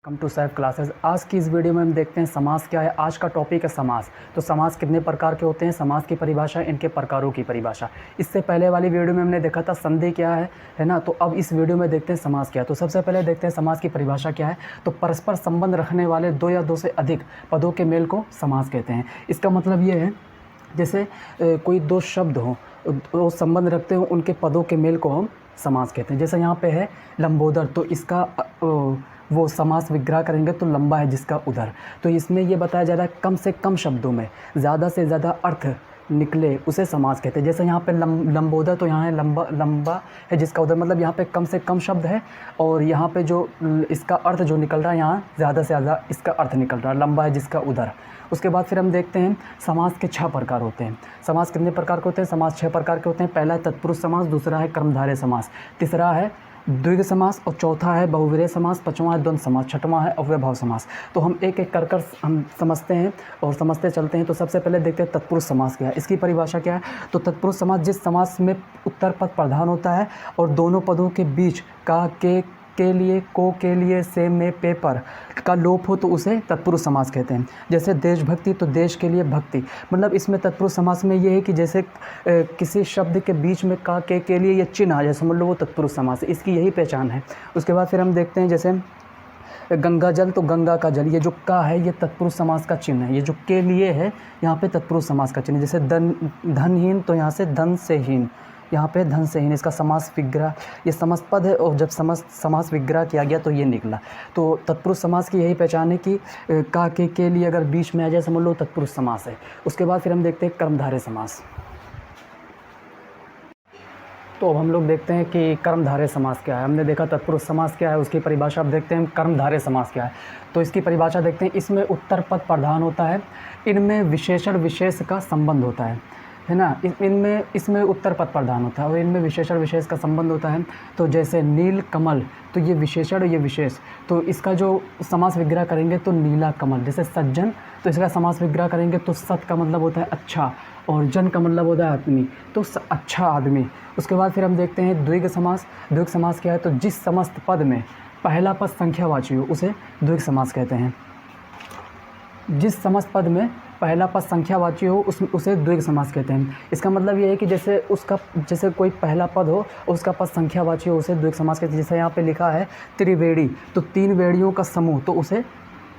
Come to Saif classes. आज की इस वीडियो में हम देखते हैं समास क्या है। आज का टॉपिक है समास। तो समास कितने प्रकार के होते हैं, समास की परिभाषा, इनके प्रकारों की परिभाषा। इससे पहले वाली वीडियो में हमने देखा था संधि क्या है ना। तो अब इस वीडियो में देखते हैं समास क्या है। तो सबसे पहले देखते हैं समास की परिभाषा क्या है। तो परस्पर संबंध रखने वाले दो या दो से अधिक पदों के मेल को समास कहते हैं। इसका मतलब ये है जैसे कोई दो शब्द हों, वो संबंध रखते हो, उनके पदों के मेल को हम समास कहते हैं। जैसे यहाँ पे है लंबोदर, तो इसका वो समास विग्रह करेंगे तो लंबा है जिसका उधर। तो इसमें ये बताया जा रहा है कम से कम शब्दों में ज़्यादा से ज़्यादा अर्थ निकले उसे समास कहते हैं। जैसे यहाँ पे लंबोदर, तो यहाँ है लंबा है जिसका उधर, मतलब यहाँ पे कम से कम शब्द है और यहाँ पे जो इसका अर्थ जो निकल रहा है, यहाँ ज़्यादा से ज़्यादा इसका अर्थ निकल रहा है, लंबा है जिसका उधर। उसके बाद फिर हम देखते हैं समास के 6 प्रकार होते हैं। समास कितने प्रकार के होते हैं? समास 6 प्रकार के होते हैं। पहला है तत्पुरुष समास, दूसरा है कर्मधारय समास, तीसरा है द्विग समास और चौथा है बहुविरेय समास, पांचवा है द्वंद्व समास, छठवां है अव्ययभाव समास। तो हम एक एक कर हम समझते हैं और समझते चलते हैं। तो सबसे पहले देखते हैं तत्पुरुष समास क्या है, इसकी परिभाषा क्या है। तो तत्पुरुष समास जिस समास में उत्तर पद प्रधान होता है और दोनों पदों के बीच का के लिए, को के लिए, से, में, पे पर का लोप हो तो उसे तत्पुरुष समास कहते हैं। जैसे देशभक्ति, तो देश के लिए भक्ति, मतलब इसमें तत्पुरुष समास में ये है कि जैसे किसी शब्द के बीच में का के लिए ये चिन्ह आ जाए, समझ लो वो तत्पुरुष समास है, इसकी यही पहचान है। उसके बाद फिर हम देखते हैं जैसे गंगा जल, तो गंगा का जल, ये जो का है ये तत्पुरुष समास का चिन्ह है। ये जो के लिए है यहाँ पे तत्पुरुष समास का चिन्ह। जैसे धनहीन, तो यहाँ से धन से हीन, यहाँ पे धन से हीन, इसका समास विग्रह, ये समास पद है और जब समास विग्रह किया गया तो ये निकला। तो तत्पुरुष समास की यही पहचान है कि का के लिए अगर बीच में आ जाए, समझ लो तत्पुरुष समास है। उसके बाद फिर हम देखते हैं कर्मधारय समास। तो अब हम लोग देखते हैं कि कर्मधारय समास क्या है। हमने देखा तत्पुरुष समास क्या है, उसकी परिभाषा अब देखते हैं कर्मधारय समास क्या है। तो इसकी परिभाषा देखते हैं। इसमें उत्तर पद प्रधान होता है, इनमें विशेषण विशेष का संबंध होता है ना। इसमें उत्तर पद प्रधान होता है और इनमें विशेषण विशेष का संबंध होता है। तो जैसे नील कमल, तो ये विशेषण ये विशेष, तो इसका जो समास विग्रह करेंगे तो नीला कमल। जैसे सज्जन, तो इसका समास विग्रह करेंगे तो सत का मतलब होता है अच्छा और जन का मतलब होता है आदमी, तो अच्छा आदमी। उसके बाद फिर हम देखते हैं द्विग समास। द्विग समास क्या है? तो जिस समस्त पद में पहला पद संख्यावाची हो उसे द्विग समास कहते हैं। जिस समस्त पद में पहला पद संख्यावाची हो उसे द्विग समास कहते हैं। इसका मतलब ये है कि जैसे कोई पहला पद हो और उसका पद संख्यावाची हो उसे द्विग समास कहते हैं। जैसे यहाँ पे लिखा है त्रिवेणी, तो 3 वेड़ियों का समूह, तो उसे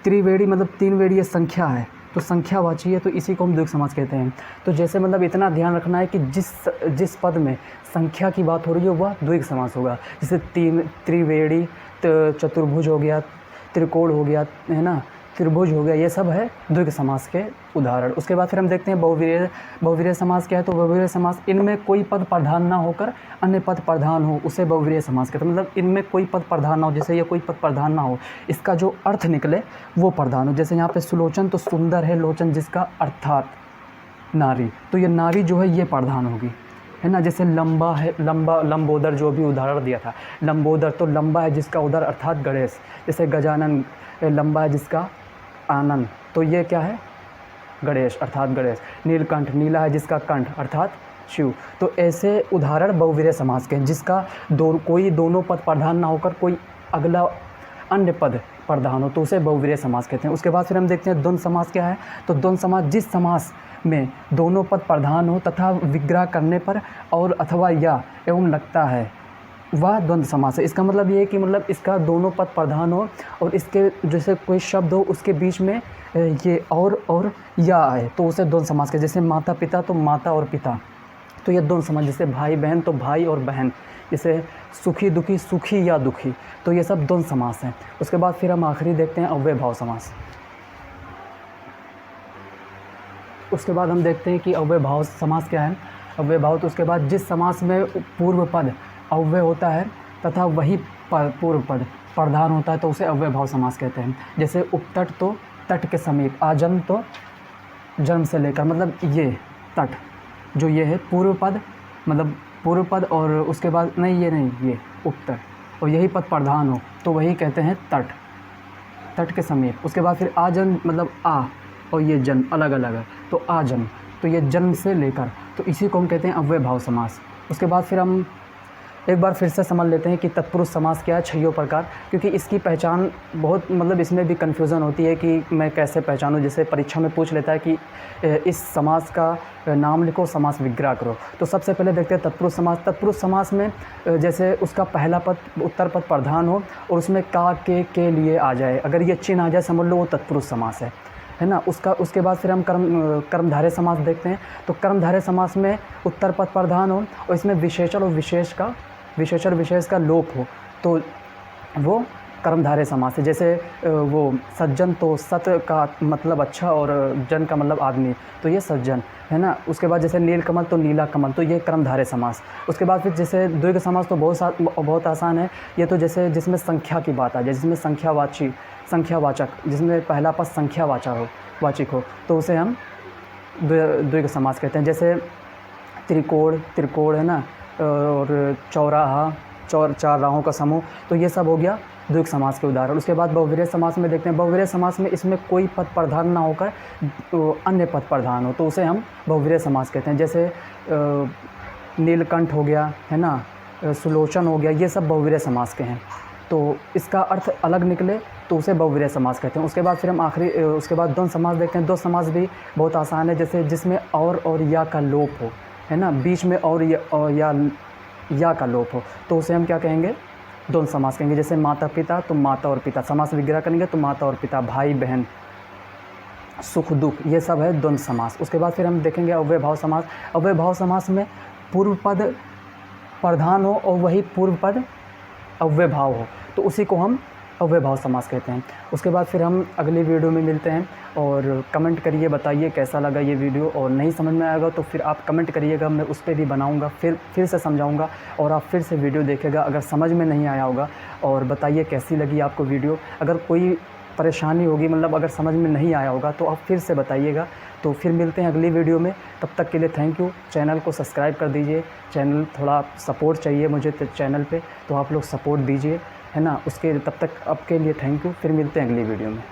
त्रिवेणी मतलब 3 वेड़ी संख्या है तो संख्यावाची है, तो इसी को हम द्विग समास कहते हैं। तो जैसे मतलब इतना ध्यान रखना है कि जिस पद में संख्या की बात हो रही है वह द्विग समास होगा। जैसे त्रिवेणी, चतुर्भुज हो गया, त्रिकोण हो गया, है ना, त्रिभुज हो गया, ये सब है द्विग समास के उदाहरण। उसके बाद फिर हम देखते हैं बहुविरेय समास क्या है। तो बहुविरेय समास, इनमें कोई पद प्रधान ना होकर अन्य पद प्रधान हो उसे बहुविरेय समास कहते हैं। मतलब इनमें कोई पद प्रधान ना हो, जैसे ये कोई पद प्रधान ना हो, इसका जो अर्थ निकले वो प्रधान हो। जैसे यहाँ पे सुलोचन, तो सुंदर है लोचन जिसका अर्थात नारी, तो ये नारी जो है ये प्रधान होगी, है ना। जैसे लंबा है, लंबोदर जो भी उदाहरण दिया था, लंबोदर तो लंबा है जिसका उदर अर्थात गणेश। जैसे गजानन, लंबा है जिसका आनंद, तो ये क्या है? गणेश अर्थात गणेश। नीलकंठ, नीला है जिसका कंठ अर्थात शिव। तो ऐसे उदाहरण बहुविरेय समास के हैं जिसका कोई दोनों पद प्रधान ना होकर कोई अगला अन्य पद प्रधान हो तो उसे बहुविरेय समास कहते हैं। उसके बाद फिर हम देखते हैं द्वंद्व समास क्या है। तो द्वंद्व समास जिस समास में दोनों पद प्रधान हो तथा विग्रह करने पर और अथवा या एवं लगता है वह द्वंद्व समास है। इसका मतलब ये है कि मतलब इसका दोनों पद प्रधान हो और इसके जैसे कोई शब्द हो उसके बीच में ये और या आए तो उसे द्वंद्व समास कहते हैं। जैसे माता पिता, तो माता और पिता, तो ये द्वंद्व समास। जैसे भाई बहन, तो भाई और बहन। जैसे सुखी दुखी, सुखी या दुखी, तो ये सब द्वंद्व समास हैं। उसके बाद फिर हम आखिरी देखते हैं अव्ययभाव समास। उसके बाद हम देखते हैं कि अव्ययभाव समास क्या है। अव्ययभाव, तो उसके बाद जिस समास में पूर्व पद अव्यय होता है तथा वही पूर्व पद प्रधान होता है तो उसे अव्ययभाव समास कहते हैं। जैसे उपतट, तो तट के समीप, आजन्म, तो जन्म से लेकर, मतलब ये तट जो ये है पूर्व पद, मतलब पूर्व पद और उसके बाद ये उपतट और यही पद प्रधान हो तो वही कहते हैं तट के समीप। उसके बाद फिर आजन्म मतलब आ और ये जन्म अलग अलग है तो आजन्म, तो ये जन्म से लेकर, तो इसी को हम कहते हैं अव्ययभाव समास। उसके बाद फिर हम एक बार फिर से समझ लेते हैं कि तत्पुरुष समास क्या है, छइयों प्रकार, क्योंकि इसकी पहचान बहुत मतलब इसमें भी कन्फ्यूज़न होती है कि मैं कैसे पहचानूँ। जैसे परीक्षा में पूछ लेता है कि इस समास का नाम लिखो, समास विग्रह करो। तो सबसे पहले देखते हैं तत्पुरुष समास। तत्पुरुष समास में जैसे उसका पहला पद उत्तर पद प्रधान हो और उसमें का के लिए आ जाए, अगर ये चिन्ह आ जाए समझ लो वो तत्पुरुष समास है ना। उसके बाद फिर हम कर्मधारय समास देखते हैं। तो कर्मधारय समास में उत्तर पद प्रधान हो और इसमें विशेषण और विशेषण विशेष का लोप हो तो वो कर्मधारय समास है। जैसे वो सज्जन, तो सत का मतलब अच्छा और जन का मतलब आदमी, तो ये सज्जन है ना। उसके बाद जैसे नीलकमल तो नीला कमल, तो ये कर्मधारय समास। उसके बाद फिर जैसे द्विग समास तो बहुत आसान है। ये तो जैसे जिसमें संख्या की बात आ जाए, जिसमें संख्यावाचक, जिसमें पहला पद संख्यावाचक हो तो उसे हम द्विग समास कहते हैं। जैसे त्रिकोण है ना, और चौराहा, चार राहों का समूह, तो ये सब हो गया द्विग समास के उदाहरण। उसके बाद बहुवीर्य समास में देखते हैं। बहुवीर्य समास में इसमें कोई पद प्रधान ना होकर अन्य पद प्रधान हो तो उसे हम बहुवीर्य समास कहते हैं। जैसे नीलकंठ हो गया है ना, सुलोचन हो गया, ये सब बहुवीर्य समास के हैं। तो इसका अर्थ अलग निकले तो उसे बहुवीर्य समास कहते हैं। उसके बाद फिर हम उसके बाद द्वंद्व समास देखते हैं। द्वंद्व समास भी बहुत आसान है। जैसे जिसमें और या का लोप हो है ना, बीच में और या का लोप हो तो उसे हम क्या कहेंगे, द्वंद्व समास कहेंगे। जैसे माता पिता तो माता और पिता, समास विग्रह करेंगे तो माता और पिता, भाई बहन, सुख दुख, ये सब है द्वंद्व समास। उसके बाद फिर हम देखेंगे अव्यय भाव समास। अव्यय भाव समास में पूर्व पद प्रधान हो और वही पूर्व पद अव्यय भाव हो तो उसी को हम अव्यय भाव समास कहते हैं। उसके बाद फिर हम अगली वीडियो में मिलते हैं और कमेंट करिए, बताइए कैसा लगा ये वीडियो, और नहीं समझ में आएगा तो फिर आप कमेंट करिएगा, मैं उस पर भी बनाऊंगा, फिर से समझाऊंगा और आप फिर से वीडियो देखिएगा। अगर समझ में नहीं आया होगा और बताइए कैसी लगी आपको वीडियो। अगर कोई परेशानी होगी, मतलब अगर समझ में नहीं आया होगा तो आप फिर से बताइएगा। तो फिर मिलते हैं अगली वीडियो में, तब तक के लिए थैंक यू। चैनल को सब्सक्राइब कर दीजिए, चैनल थोड़ा सपोर्ट चाहिए मुझे चैनल पे, तो आप लोग सपोर्ट दीजिए है ना। उसके तब तक अब के लिए थैंक यू। फिर मिलते हैं अगली वीडियो में।